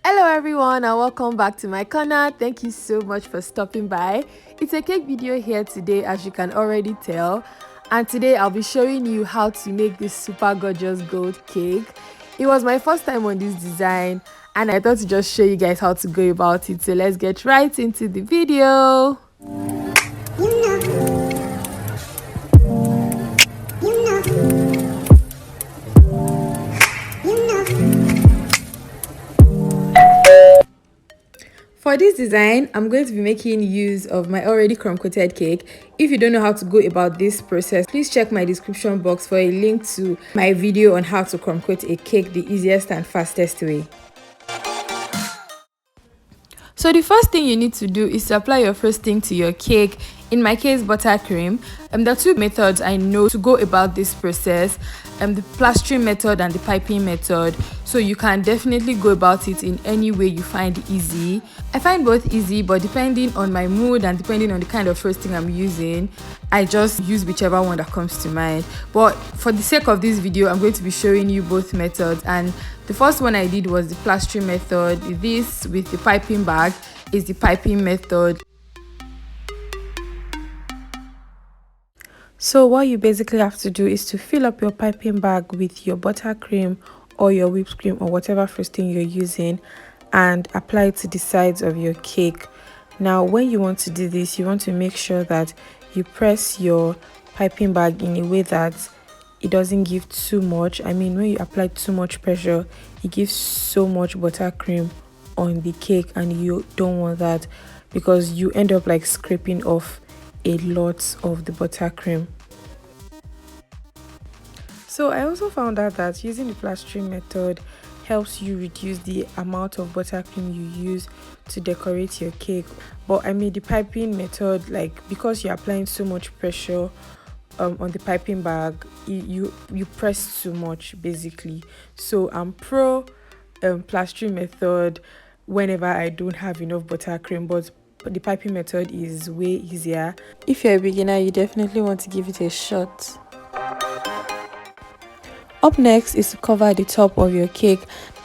Hello everyone and welcome back to my corner. Thank you so much for stopping by. It's a cake video here today, as you can already tell, and today I'll be showing you how to make this super gorgeous gold cake. It was my first time on this design and I thought to just show you guys how to go about it, so let's get right into the video. For this design, I'm going to be making use of my already crumb coated cake. If you don't know how to go about this process, please check my description box for a link to my video on how to crumb coat a cake the easiest and fastest way. So the first thing you need to do is to apply your frosting to your cake. In my case, buttercream. There are two methods I know to go about this process. The plastering method and the piping method. So you can definitely go about it in any way you find easy. I find both easy, but depending on my mood and depending on the kind of frosting I'm using, I just use whichever one that comes to mind. But for the sake of this video, I'm going to be showing you both methods, and the first one I did was the plastering method. This with the piping bag is the piping method. So what you basically have to do is to fill up your piping bag with your buttercream or your whipped cream or whatever frosting you're using and apply it to the sides of your cake. Now when you want to do this, you want to make sure that you press your piping bag in a way that it doesn't give too much. I mean, when you apply too much pressure, it gives so much buttercream on the cake, and you don't want that because you end up like scraping off a lot of the buttercream. So I also found out that using the plastering method helps you reduce the amount of buttercream you use to decorate your cake. But I mean, the piping method, like, because you're applying so much pressure on the piping bag, you press too much basically. So I'm pro plastering method whenever I don't have enough buttercream, but the piping method is way easier. If you're a beginner, you definitely want to give it a shot. Up next is to cover the top of your cake.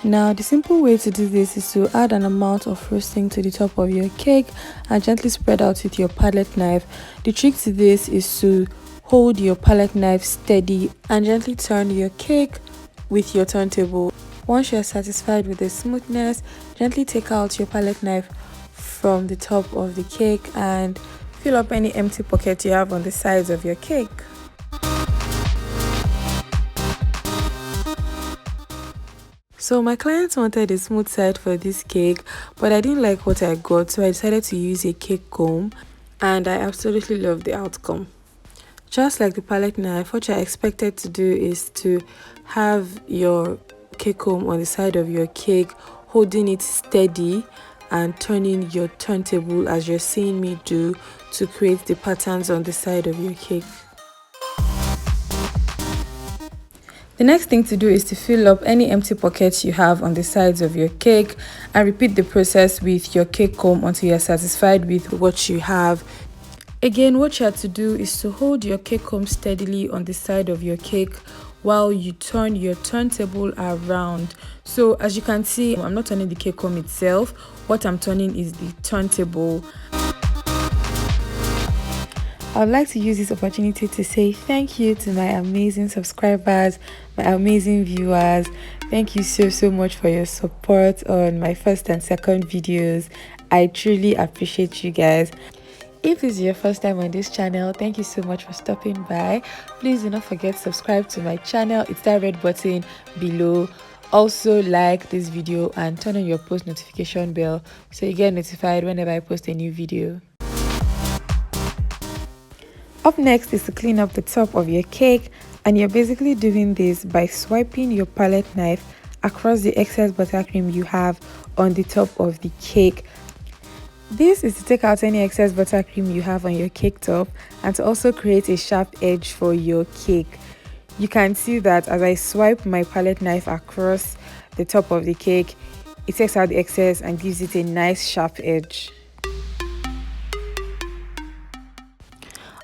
Now the simple way to do this is to add an amount of frosting to the top of your cake and gently spread out with your palette knife. The trick to this is to hold your palette knife steady and gently turn your cake with your turntable. Once you are satisfied with the smoothness, gently take out your palette knife from the top of the cake and fill up any empty pockets you have on the sides of your cake. So my clients wanted a smooth side for this cake, but I didn't like what I got, so I decided to use a cake comb, and I absolutely love the outcome. Just like the palette knife, what I expected to do is to have your cake comb on the side of your cake, holding it steady and turning your turntable as you're seeing me do to create the patterns on the side of your cake. The next thing to do is to fill up any empty pockets you have on the sides of your cake and repeat the process with your cake comb until you're satisfied with what you have. Again, what you have to do is to hold your cake comb steadily on the side of your cake while you turn your turntable around. So as you can see, I'm not turning the cake comb itself. What I'm turning is the turntable. I would like to use this opportunity to say thank you to my amazing subscribers, my amazing viewers. Thank you so much for your support on my first and second videos. I truly appreciate you guys. If this is your first time on this channel, thank you so much for stopping by. Please do not forget to subscribe to my channel. It's that red button below. Also like this video and turn on your post notification bell so you get notified whenever I post a new video. Up next is to clean up the top of your cake, and you're basically doing this by swiping your palette knife across the excess buttercream you have on the top of the cake. This is to take out any excess buttercream you have on your cake top and to also create a sharp edge for your cake. You can see that as I swipe my palette knife across the top of the cake, it takes out the excess and gives it a nice sharp edge.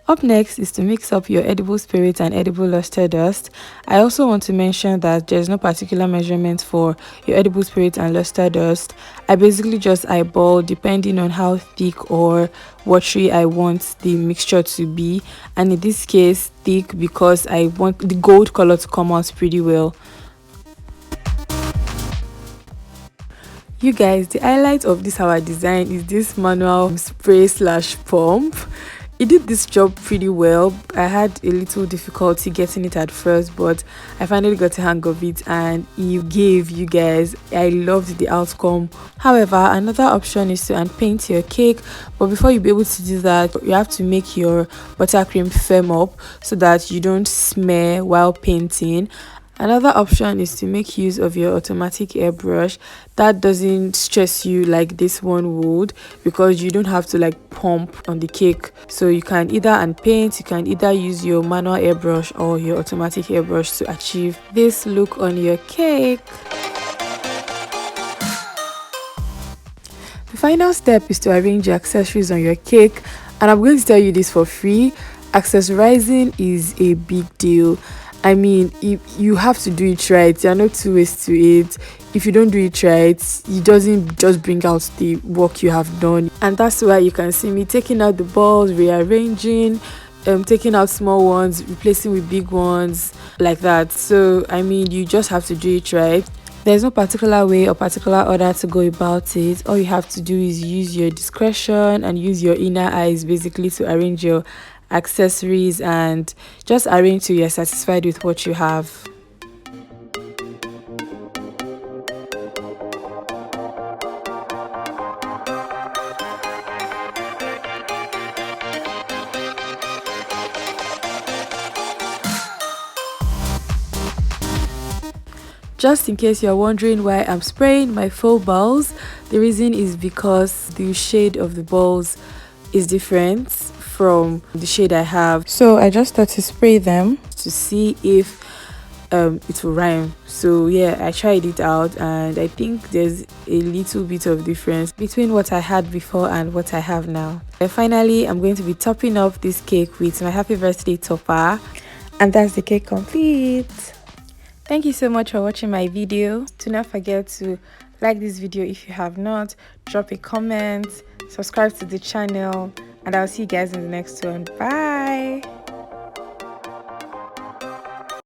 Up next is to mix up your edible spirit and edible luster dust. I also want to mention that there's no particular measurement for your edible spirit and luster dust. I basically just eyeball depending on how thick or watery I want the mixture to be, and in this case thick because I want the gold color to come out pretty well. You guys, the highlight of this our design is this manual spray slash pump. It did this job pretty well. I had a little difficulty getting it at first, but I finally got the hang of it and it gave, you guys. I loved the outcome. However, another option is to hand paint your cake, but before you be able to do that, you have to make your buttercream firm up so that you don't smear while painting. Another option is to make use of your automatic airbrush. That doesn't stress you like this one would, because you don't have to like pump on the cake. So you can either unpaint, you can either use your manual airbrush or your automatic airbrush to achieve this look on your cake. The final step is to arrange your accessories on your cake, and I'm going to tell you this for free. Accessorizing is a big deal. I mean, if you have to do it right, there are no two ways to it. If you don't do it right, it doesn't just bring out the work you have done. And that's why you can see me taking out the balls, rearranging, taking out small ones, replacing with big ones, like that. So I mean, you just have to do it right. There's no particular way or particular order to go about it. All you have to do is use your discretion and use your inner eyes basically to arrange your accessories, and just arrange till you're satisfied with what you have. Just in case you're wondering why I'm spraying my faux balls, the reason is because the shade of the balls is different from the shade I have. So I just thought to spray them to see if it will rhyme. So yeah, I tried it out and I think there's a little bit of difference between what I had before and what I have now. And finally, I'm going to be topping up this cake with my happy birthday topper, and that's the cake complete. Thank you so much for watching my video. Do not forget to like this video if you have not, drop a comment, subscribe to the channel, and I'll see you guys in the next one. Bye.